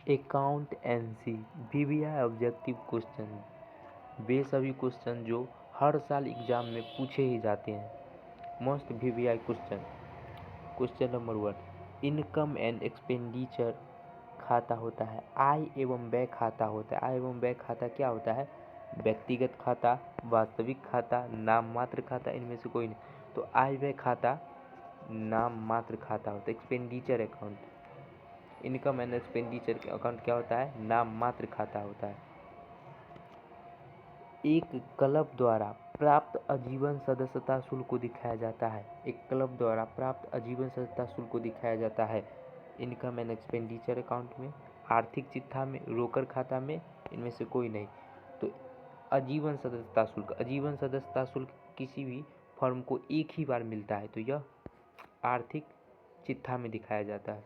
Accountancy VVI objective question, वे सभी question जो हर साल एग्जाम में पूछे ही जाते हैं। Most VVI question. Question number 1, income and expenditure खाता होता है, आय एवं व्यय खाता होता है। आय एवं व्यय खाता क्या होता है? व्यक्तिगत खाता, वास्तविक खाता, नाम मात्र खाता, इनमें से कोई नहीं। तो आय व्यय खाता नाम मात्र खाता होता है। Expenditure account, income and expenditure account क्या होता है? नाम मात्र खाता होता है। एक क्लब द्वारा प्राप्त आजीवन सदस्यता शुल्क को दिखाया जाता है। एक क्लब द्वारा प्राप्त आजीवन सदस्यता शुल्क को दिखाया जाता है इनकम एंड एक्सपेंडिचर अकाउंट में, आर्थिक चिट्ठा में, रोकड़ खाता में, इनमें से कोई नहीं। तो आजीवन सदस्यता शुल्क, आजीवन सदस्यता शुल्क किसी भी फर्म को एक ही बार मिलता है, तो यह आर्थिक चिट्ठा में दिखाया जाता है।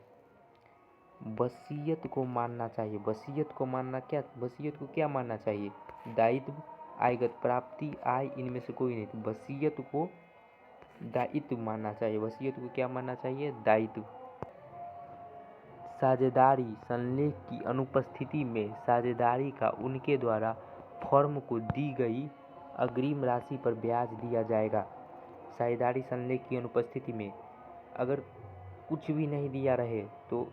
वसीयत को मानना चाहिए, वसीयत को मानना क्या, वसीयत को क्या मानना चाहिए? दायित्व, आयगत प्राप्ति, आय, इनमें से कोई नहीं। तो वसीयत को दायित्व मानना चाहिए। वसीयत को क्या मानना चाहिए? दायित्व। साझेदारी संलेख की अनुपस्थिति में साझेदारी का उनके द्वारा फर्म को दी गई अग्रिम राशि पर ब्याज दिया जाएगा। साझेदारी संलेख की अनुपस्थिति में अगर कुछ भी नहीं दिया रहे तो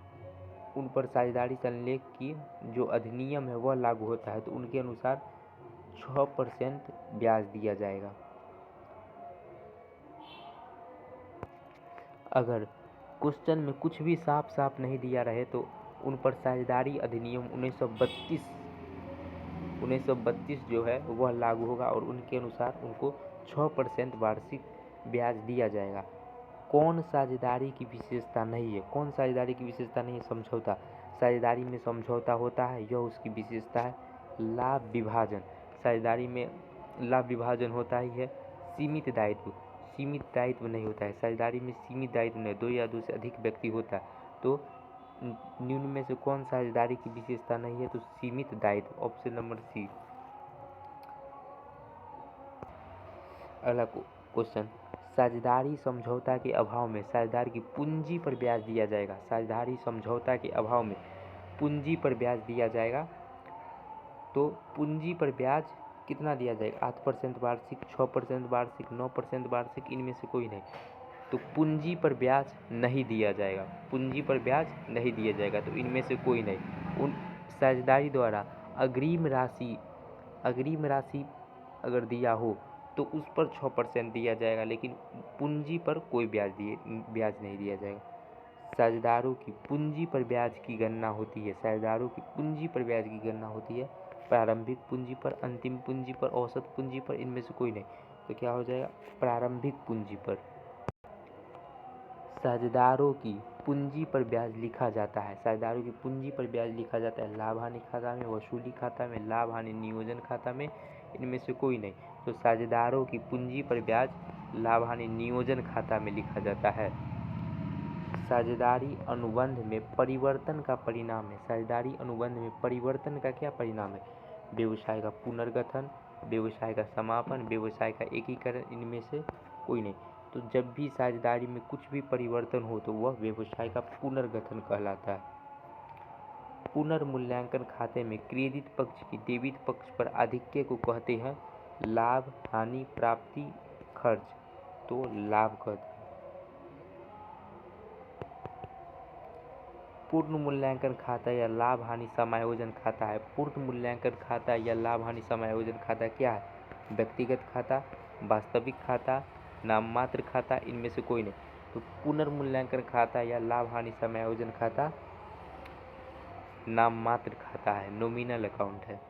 उन पर साझेदारी संलेख की जो अधिनियम है वह लागू होता है, तो उनके अनुसार 6% ब्याज दिया जाएगा। अगर क्वेश्चन में कुछ भी साफ साफ नहीं दिया रहे तो उन पर साझेदारी अधिनियम 1932 जो है वह लागू होगा और उनके अनुसार उनको 6% वार्षिक ब्याज दिया जाएगा। कौन साझेदारी की विशेषता नहीं है? कौन साझेदारी की विशेषता नहीं है? समझौता। साझेदारी में समझौता होता है, यह उसकी विशेषता है। लाभ विभाजन, साझेदारी में लाभ विभाजन होता ही है। सीमित दायित्व, सीमित दायित्व नहीं होता है साझेदारी में, सीमित दायित्व नहीं, 2 या 2 से अधिक व्यक्ति होता है। तो निम्न में से कौन साझेदारी की विशेषता नहीं है? तो सीमित दायित्व, ऑप्शन नंबर सी। अगला क्वेश्चन, साझेदारी समझौता के अभाव में साझेदार की पूंजी पर ब्याज दिया जाएगा। साझेदारी समझौता के अभाव में पूंजी पर ब्याज दिया जाएगा, तो पूंजी पर ब्याज कितना दिया जाएगा? 8% वार्षिक, 6% वार्षिक, 9% वार्षिक, इनमें से कोई नहीं। तो पूंजी पर ब्याज नहीं दिया जाएगा, पूंजी पर ब्याज नहीं दिया जाएगा, तो इनमें से कोई नहीं। उन साझेदारी द्वारा अग्रिम राशि अगर दिया हो तो उस पर 6% दिया जाएगा, लेकिन पूंजी पर कोई ब्याज नहीं दिया जाएगा। साझेदारों की पूंजी पर ब्याज की गणना होती है। साझेदारों की पूंजी पर ब्याज की गणना होती है प्रारंभिक पूंजी पर, अंतिम पूंजी पर, औसत पूंजी पर, इनमें से कोई नहीं। तो क्या हो जाएगा? प्रारंभिक पूंजी पर। साझेदारों की पूंजी पर ब्याज लिखा जाता है। साझेदारों की पूंजी पर ब्याज लिखा जाता है लाभ हानि खाता में, वसूली खाता में, लाभ हानि नियोजन खाता में, इनमें से कोई नहीं। तो साझेदारों की पूंजी पर ब्याज लाभ हानि नियोजन खाता में लिखा जाता है। साझेदारी अनुबंध में परिवर्तन का परिणाम है। साझेदारी अनुबंध में परिवर्तन का क्या परिणाम है? व्यवसाय का पुनर्गठन, व्यवसाय का समापन, व्यवसाय का एकीकरण, इनमें से कोई नहीं। तो जब भी साझेदारी में कुछ भी परिवर्तन हो तो वह व्यवसाय का पुनर्गठन कहलाता है। पुनर्मूल्यांकन खाते में क्रेडिट पक्ष की डेबिट पक्ष पर आधिक्य को कहते हैं लाभ, हानि, प्राप्ति, खर्च, तो लाभ कहते हैं। पूर्ण मूल्यांकन खाता या लाभ हानि समायोजन खाता है। पूर्ण मूल्यांकन खाता या लाभ हानि समायोजन खाता क्या है? व्यक्तिगत खाता, वास्तविक खाता, नाम मात्र खाता, इनमें से कोई नहीं। तो पुनर्मूल्यांकन खाता या लाभ हानि समायोजन खाता नाम मात्र खाता है, नॉमिनल अकाउंट है।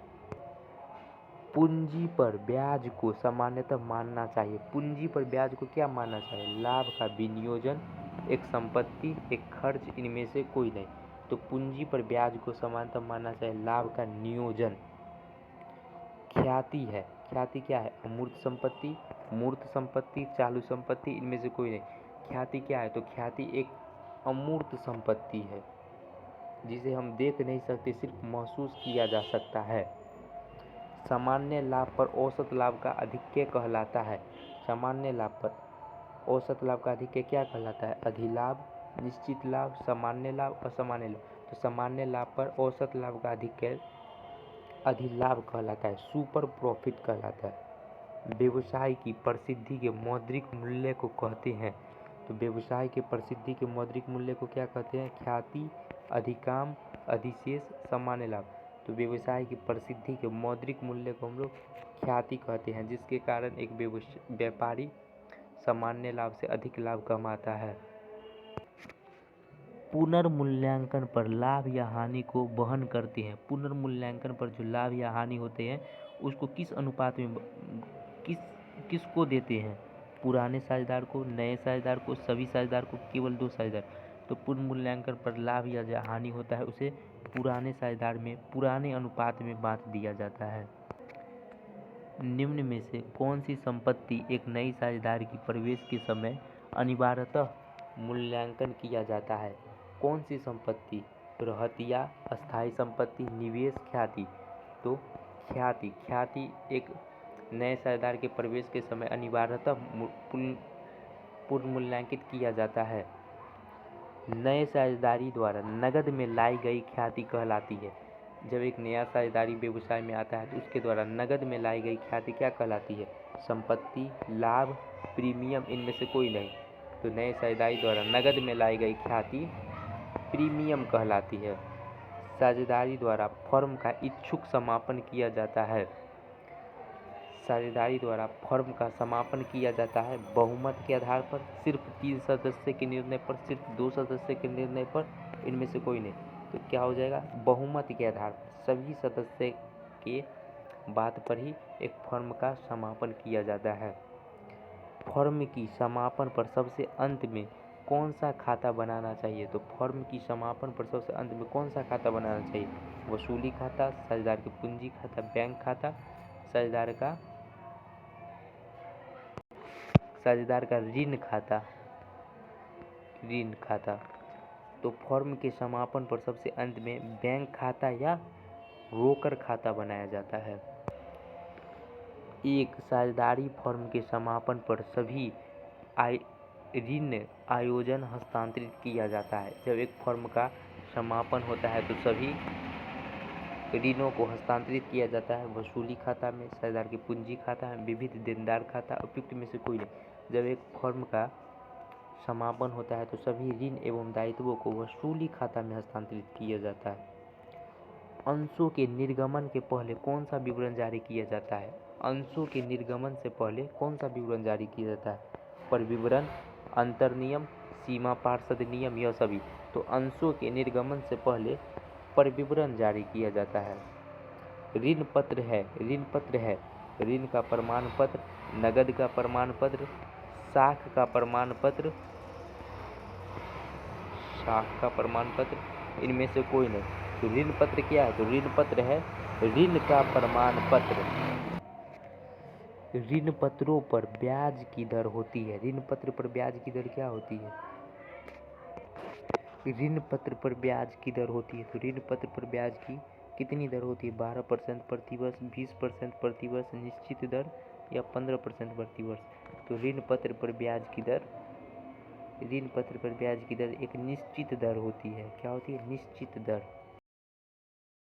पूंजी पर ब्याज को सामान्यतः मानना चाहिए। पूंजी पर ब्याज को क्या मानना चाहिए? लाभ का विनियोजन, एक संपत्ति, एक खर्च, इनमें से कोई नहीं। तो पूंजी पर ब्याज को सामान्यतः मानना चाहिए लाभ का नियोजन। ख्याति है, ख्याति क्या है? अमूर्त संपत्ति, मूर्त संपत्ति, चालू संपत्ति, इनमें से कोई नहीं। ख्याति क्या है? तो ख्याति एक अमूर्त संपत्ति है जिसे हम देख नहीं सकते, सिर्फ महसूस किया जा सकता है। सामान्य लाभ पर औसत लाभ का आधिक्य कहलाता है। सामान्य लाभ पर औसत लाभ का आधिक्य क्या कहलाता है? अधिलाभ, निश्चित लाभ, सामान्य लाभ, असामान्य लाभ। तो सामान्य लाभ पर औसत लाभ का अधिलाभ कहलाता है, सुपर प्रॉफिट कहलाता है। व्यवसाय की प्रसिद्धि के मौद्रिक मूल्य को कहते हैं। तो व्यवसाय के प्रसिद्धि के मौद्रिक मूल्य को क्या कहते हैं? ख्याति, अधिकाम, अधिशेष, सामान्य लाभ। तो व्यवसाय की प्रसिद्धि के मौद्रिक मूल्य को हम लोग ख्याति कहते हैं, जिसके कारण एक व्यापारी सामान्य लाभ से अधिक लाभ कमाता है। पुनर्मूल्यांकन पर लाभ या हानि को वहन करते हैं। पुनर्मूल्यांकन पर जो लाभ या हानि होते हैं उसको किस अनुपात में किसको देते हैं? पुराने साझेदार को, नए साझेदार को, सभी साझेदार को, केवल 2 साझेदार। तो पुनर्मूल्यांकन पर लाभ या जो हानि होता है उसे पुराने साझेदार में पुराने अनुपात में बांट दिया जाता है। निम्न में से कौन सी संपत्ति एक नई साझेदार की प्रवेश के समय अनिवार्यतः मूल्यांकन किया जाता है? कौन सी संपत्ति? रहतिया, अस्थायी संपत्ति, निवेश, ख्याति। तो ख्याति एक नए साझेदार के प्रवेश के समय अनिवार्यतः पुनर्मूल्यांकित किया जाता है। नए साझेदारी द्वारा नकद में लाई गई ख्याति कहलाती है। जब एक नया साझेदारी व्यवसाय में आता है तो उसके द्वारा नकद में लाई गई ख्याति क्या कहलाती है? संपत्ति, लाभ, प्रीमियम, इनमें से कोई नहीं। तो नए साझेदारी द्वारा नकद में लाई गई ख्याति प्रीमियम कहलाती है। साझेदारी द्वारा फर्म का इच्छुक समापन किया जाता है। साझेदारी द्वारा फर्म का समापन किया जाता है बहुमत के आधार पर, सिर्फ 3 सदस्य के निर्णय पर, सिर्फ 2 सदस्य के निर्णय पर, इनमें से कोई नहीं। तो क्या हो जाएगा? बहुमत के आधार पर, सभी सदस्य के बात पर ही एक फर्म का समापन किया जाता है। फर्म की समापन पर सबसे अंत में कौन सा खाता बनाना चाहिए? तो फर्म की समापन पर सबसे अंत में कौन सा खाता बनाना चाहिए? वसूली खाता, साझेदार की पूंजी खाता, बैंक खाता, साझेदार का ऋण खाता। तो फर्म के समापन पर सबसे अंत में बैंक खाता या रोकड़ खाता बनाया जाता है। एक साझेदारी फर्म के समापन पर सभी ऋण आयोजन हस्तांतरित किया जाता है। जब एक फर्म का समापन होता है तो सभी ऋणों को हस्तांतरित किया जाता है वसूली खाता में, साझेदार की पूंजी खाता है, विविध देनदार खाता, उपयुक्त में से कोई नहीं। जब एक फर्म का समापन होता है तो सभी ऋण एवं दायित्वों को वसूली खाता में हस्तांतरित किया जाता है। अंशों के निर्गमन के पहले कौन सा विवरण जारी किया जाता है? अंशों के निर्गमन से पहले कौन सा विवरण जारी किया जाता है? परिविवरण, अंतर्नियम, सीमा पार्षद नियम, यह सभी। तो अंशों के निर्गमन से पहले परिविवरण जारी किया जाता है। ऋण पत्र है ऋण का प्रमाण पत्र, नगद का प्रमाण पत्र, साख का प्रमाण पत्र, इनमें से कोई नहीं। तो ऋण पत्र क्या है? तो ऋण पत्र है ऋण का प्रमाण पत्र। ऋण पत्रों पर ब्याज की दर होती है। ऋण पत्र पर ब्याज की दर क्या होती है? ऋण पत्र पर ब्याज की दर होती है। तो ऋण पत्र पर ब्याज की कितनी दर होती है? 12% प्रतिवर्ष, 20% प्रतिवर्ष निश्चित दर या 15% प्रतिवर्ष। तो ऋण पत्र पर ब्याज की दर एक निश्चित दर होती है। क्या होती है? निश्चित दर।